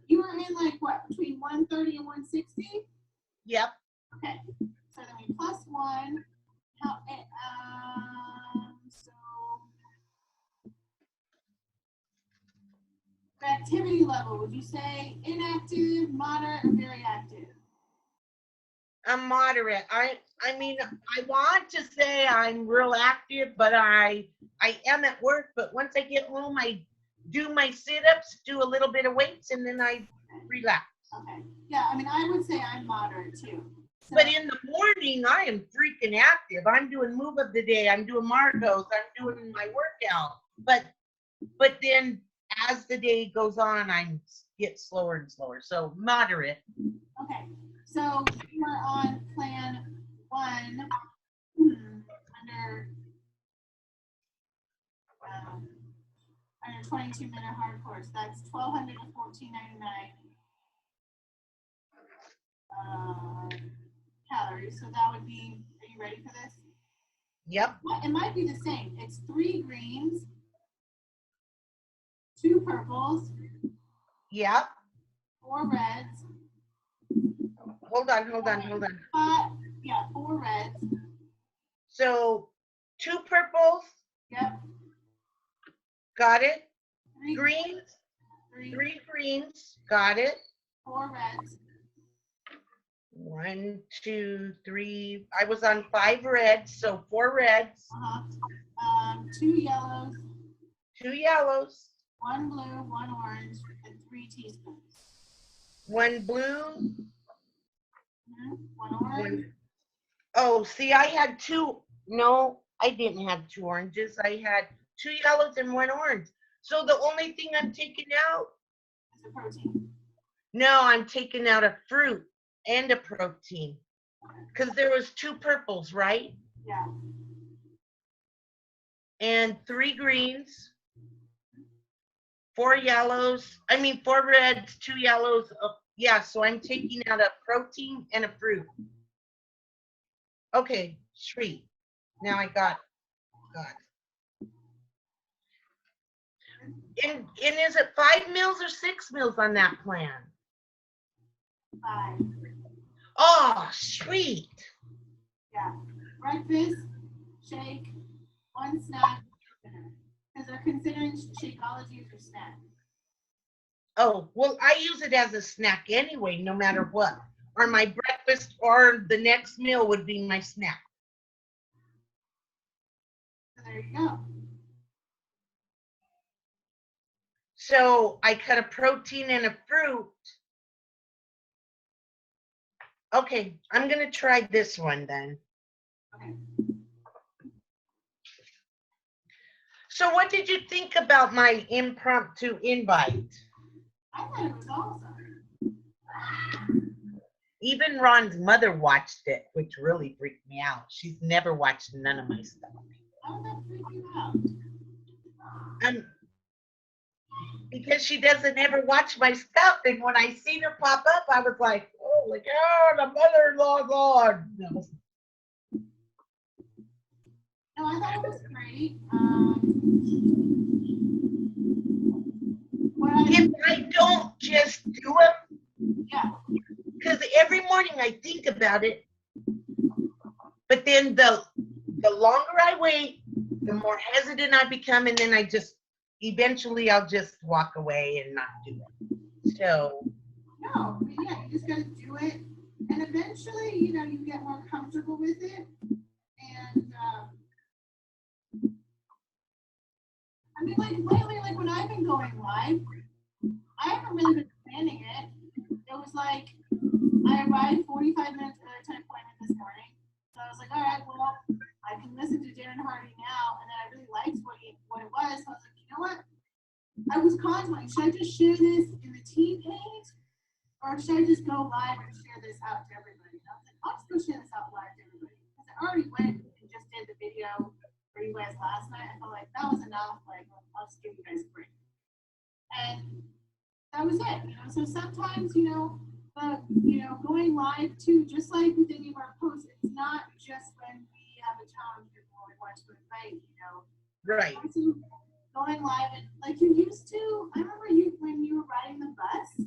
Speaker 1: you are in like what, between 130 and 160?
Speaker 2: Yep.
Speaker 1: Okay, so then we plus 1. So the activity level, would you say inactive, moderate, or very active?
Speaker 2: I'm moderate. I mean, I want to say I'm real active, but I am at work. But once I get home, I do my sit-ups, do a little bit of weights, and then I relax.
Speaker 1: Okay. Yeah, I mean, I would say I'm moderate too. So,
Speaker 2: But in the morning, I am freaking active. I'm doing move of the day. I'm doing Margot's. I'm doing my workout. But then as the day goes on, I get slower and slower. So moderate.
Speaker 1: okay. So we're on plan 1 under 22-minute hard course. That's 1,200 to 1,499 calories. So that would be. Are you ready for this?
Speaker 2: Yep.
Speaker 1: It might be the same. It's 3 greens, 2 purples.
Speaker 2: Yep.
Speaker 1: 4 reds.
Speaker 2: Hold on.
Speaker 1: 4 reds.
Speaker 2: So 2 purples.
Speaker 1: Yep.
Speaker 2: Got it.
Speaker 1: 3
Speaker 2: Greens.
Speaker 1: 3
Speaker 2: greens. Got it.
Speaker 1: 4 reds.
Speaker 2: 1, 2, 3. I was on 5 reds, so 4 reds.
Speaker 1: 2 yellows.
Speaker 2: 2 yellows.
Speaker 1: 1 blue, 1 orange, and 3 teaspoons.
Speaker 2: 1 blue.
Speaker 1: 1 orange.
Speaker 2: Oh, see, I had 2. No, I didn't have 2 oranges. I had 2 yellows and 1 orange. So the only thing I'm taking out
Speaker 1: Is a protein.
Speaker 2: No, I'm taking out a fruit and a protein. Because there was 2 purples, right?
Speaker 1: Yeah.
Speaker 2: And 3 greens, 4 yellows. 4 reds, 2 yellows. Yeah, so I'm taking out a protein and a fruit. Okay, sweet. Now I got it. And is it 5 meals or 6 meals on that plan?
Speaker 1: 5.
Speaker 2: Oh, sweet.
Speaker 1: Yeah. Breakfast, shake, 1 snack, dinner. Because they're considering Shakeology as your snack.
Speaker 2: Oh, well, I use it as a snack anyway, no matter what. Or my breakfast or the next meal would be my snack.
Speaker 1: So there you go.
Speaker 2: So I cut a protein and a fruit. Okay, I'm going to try this one then.
Speaker 1: Okay.
Speaker 2: So what did you think about my impromptu invite?
Speaker 1: I thought it was awesome.
Speaker 2: Even Ron's mother watched it, which really freaked me out. She's never watched none of my stuff.
Speaker 1: How did that freak you out?
Speaker 2: Because she doesn't ever watch my stuff, and when I seen her pop up, I was like, "Oh my God, a mother-in-law's on!" No.
Speaker 1: No, I thought it was great.
Speaker 2: If I don't just do it,
Speaker 1: Yeah.
Speaker 2: because every morning I think about it, but then the longer I wait, the more hesitant I become, and then eventually I'll just walk away and not do it. So.
Speaker 1: No, yeah, you just gotta do it, and eventually, you get more comfortable with it. And lately, like when I've been going live, I haven't really been planning it. It was like I arrived 45 minutes early to an appointment this morning, so I was like, all right, well, I can listen to Darren Hardy now, and then I really liked what it was. So I was like, you know what? I was contemplating, should I just share this in the team page, or should I just go live and share this out to everybody? And I was like, I'll just go share this out live to everybody. Because I already went and just did the video for you guys last night. I felt like that was enough. Like, I'll just give you guys a break. And that was it. So sometimes, going live too, just like with any of our posts, it's not just when we have a challenge or we want to invite,
Speaker 2: Right.
Speaker 1: going live and like you used to. I remember you when you were riding the bus.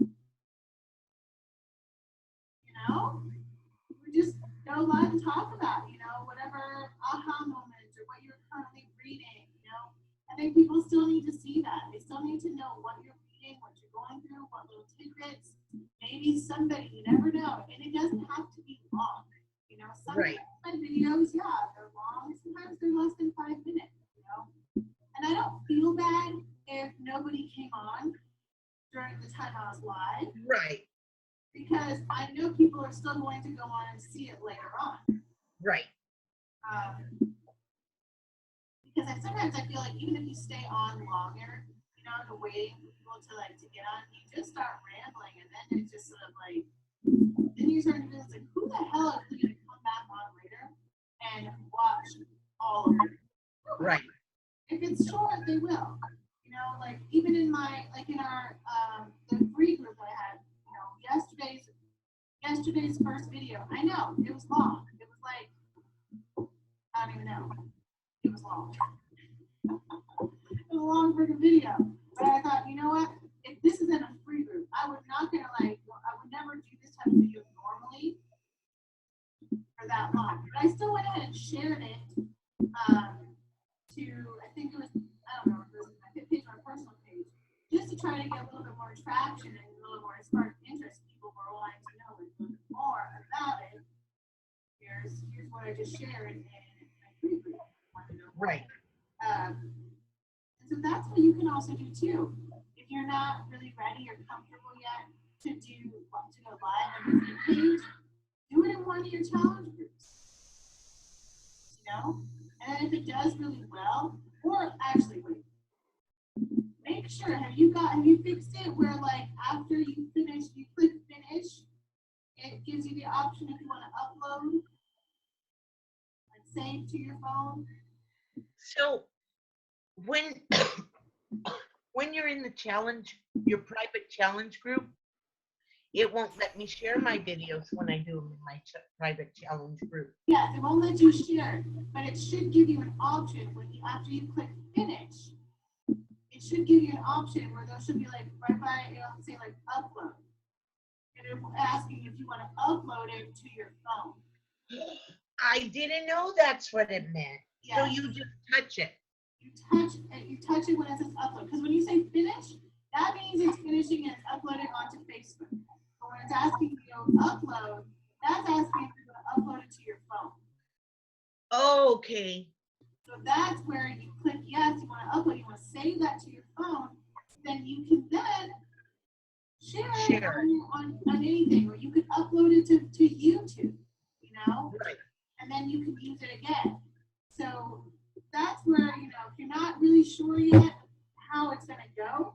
Speaker 1: You know, we just go live and talk about, you know, whatever aha moments or what you're currently reading. You know, I think people still need to see that. They still need to know what you're reading, what you're going through, what little tidbits. Maybe somebody, you never know, and it doesn't have to be long. You know, some
Speaker 2: Right.
Speaker 1: my videos, yeah, they're long. Sometimes they're less than 5 minutes. You know, and I don't feel bad if nobody came on during the time I was live,
Speaker 2: Right.
Speaker 1: because I know people are still going to go on and see it later on.
Speaker 2: Right.
Speaker 1: Because sometimes I feel like even if you stay on longer, you know, the waiting for people to get on, you just start rambling, and then it's just sort of like, then you start to feel like, who the hell is going to come back on later and watch all of it?
Speaker 2: Right.
Speaker 1: If it's short, they will. You know, like even in in our the free group I had, you know, yesterday's first video. I know it was long. It was like, I don't even know. It was long. It was a long freaking video. But I thought, you know what? If this is in a free group, I would never do this type of video normally for that long. But I still went ahead and shared it to, I think it was, I don't know, it was my page or my personal page, just to try to get a little bit more traction and a little more spark interest. People were wanting to know a little bit more about it. Here's what I just shared in my free group.
Speaker 2: Right.
Speaker 1: And so that's what you can also do too. If you're not really ready or comfortable yet to go live on your page, do it in one of your challenge groups. You know? And then if it does really well, or actually wait, make sure, have you fixed it where like after you finish, you click finish, it gives you the option if you want to upload and save to your phone.
Speaker 2: So when when you're in the challenge, your private challenge group, it won't let me share my videos when I do them in my private challenge group.
Speaker 1: Yes, it won't let you share, but it should give you an option after you click finish. It should give you an option where there should be like right by, it'll say like upload. And it'll ask you if you want to upload it to your phone.
Speaker 2: I didn't know that's what it meant.
Speaker 1: Yes.
Speaker 2: So you just touch it.
Speaker 1: You touch it when it says upload. Because when you say finish, that means it's finishing and it's uploading onto Facebook. But when it's asking you to upload, that's asking if you're going to upload it to your phone.
Speaker 2: Okay.
Speaker 1: So that's where you click yes, you want to upload, you want to save that to your phone, then you can then share it on anything, or you could upload it to YouTube, you know?
Speaker 2: Right.
Speaker 1: And then you can use it again. So that's where, you know, if you're not really sure yet how it's going to go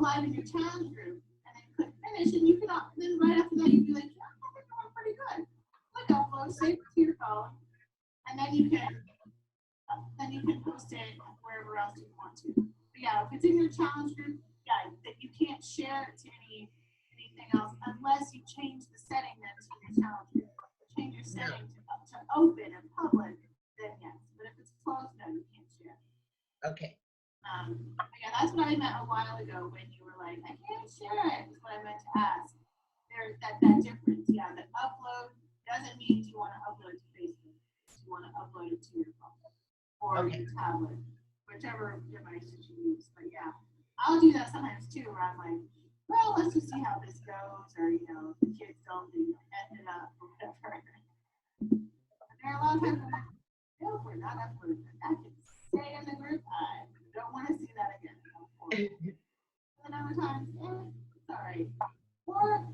Speaker 1: live in your challenge group and then click finish, and you can, then right after that, you'd be like, yeah, I think I'm pretty good. Click upload, save it to your phone, and then you can post it wherever else you want to. But yeah, if it's in your challenge group, yeah, that you can't share it to anything else unless you change the setting then to your challenge group. Change your setting to open and public, then yes. But if it's closed, no, you can't share.
Speaker 2: Okay.
Speaker 1: Yeah, that's what I meant a while ago when you were like, I can't share it, is what I meant to ask. There's that difference. Yeah, that upload doesn't mean you want to upload to Facebook. You want to upload it to your phone or your tablet, whichever device you use. But yeah, I'll do that sometimes too, where I'm like, well, let's just see how this goes, or you know, if the kids don't end it up or whatever. But there are a lot of times I'm like, no, we're not uploading it. I can stay in the group. I don't want to see that again. And other times, sorry. Or,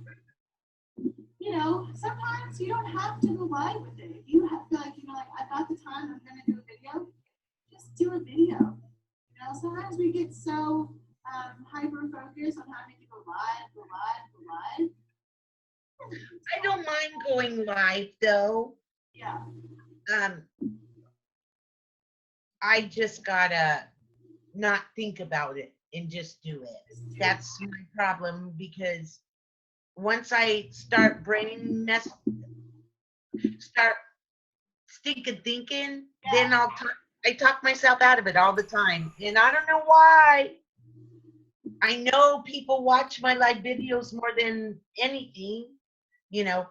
Speaker 1: you know, sometimes you don't have to go live with it. If you feel like, you know, like, I've got the time, I'm going to do a video, just do a video. You know, sometimes we get so hyper-focused on having to go live.
Speaker 2: I don't mind going live though.
Speaker 1: Yeah.
Speaker 2: I just gotta not think about it and just do it. That's my problem, because once I start start stinking thinking, then I'll I talk myself out of it all the time. And I don't know why. I know people watch my live videos more than anything, you know.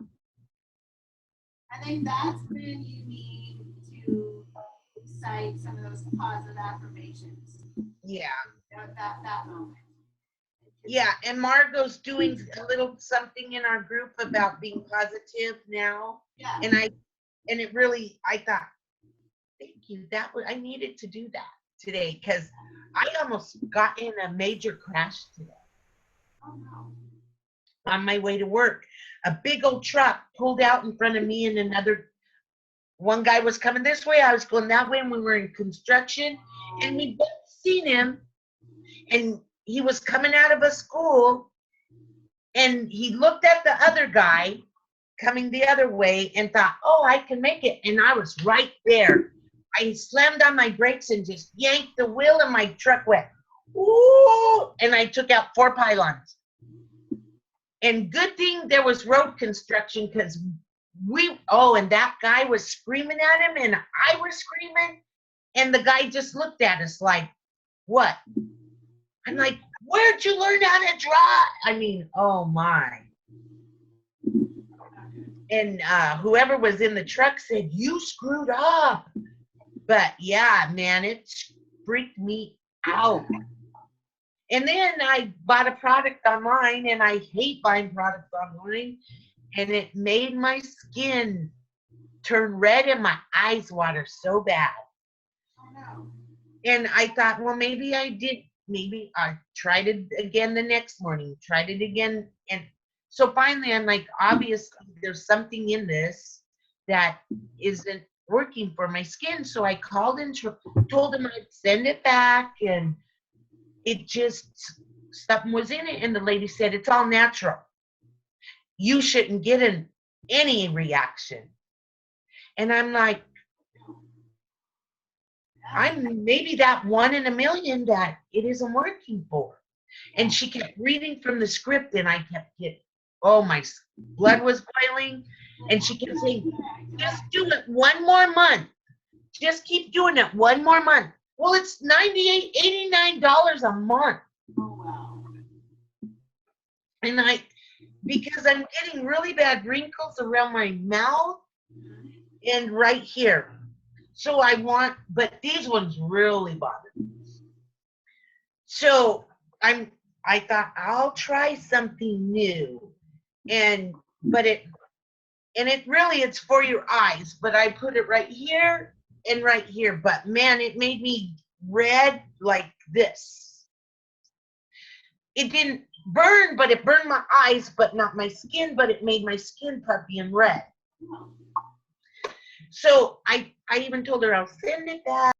Speaker 1: I think that's when you need to cite some of those positive affirmations.
Speaker 2: Yeah.
Speaker 1: That moment.
Speaker 2: Yeah. And Margot's doing a little something in our group about being positive now.
Speaker 1: Yeah.
Speaker 2: And it really, I thought, thank you. I needed to do that today because I almost got in a major crash today.
Speaker 1: Oh no.
Speaker 2: On my way to work. A big old truck pulled out in front of me and one guy was coming this way, I was going that way, and we were in construction, and we both seen him, and he was coming out of a school, and he looked at the other guy coming the other way and thought, oh, I can make it, and I was right there. I slammed on my brakes and just yanked the wheel, and my truck went, ooh, and I took out 4 pylons. And good thing there was road construction because and that guy was screaming at him and I was screaming. And the guy just looked at us like, what? I'm like, where'd you learn how to drive? I mean, oh my. And whoever was in the truck said, you screwed up. But yeah, man, it freaked me out. And then I bought a product online, and I hate buying products online, and it made my skin turn red and my eyes water so bad.
Speaker 1: Oh no.
Speaker 2: And I thought, well, maybe I tried it again the next morning, tried it again. And so finally I'm like, obviously there's something in this that isn't working for my skin. So I called and told him I'd send it back, and it just, something was in it. And the lady said, it's all natural. You shouldn't get any reaction. And I'm like, I'm maybe that 1 in a million that it isn't working for. And she kept reading from the script, and I kept getting, oh, my blood was boiling. And she kept saying, just do it 1 more month. Just keep doing it 1 more month. Well, it's $98, $89 a month.
Speaker 1: Oh wow.
Speaker 2: And because I'm getting really bad wrinkles around my mouth and right here. So but these ones really bother me. So I thought I'll try something new. And it really, it's for your eyes, but I put it right here and right here. But man, it made me red like this. It didn't burn, but it burned my eyes, but not my skin, but it made my skin puffy and red. So I even told her I'll send it back.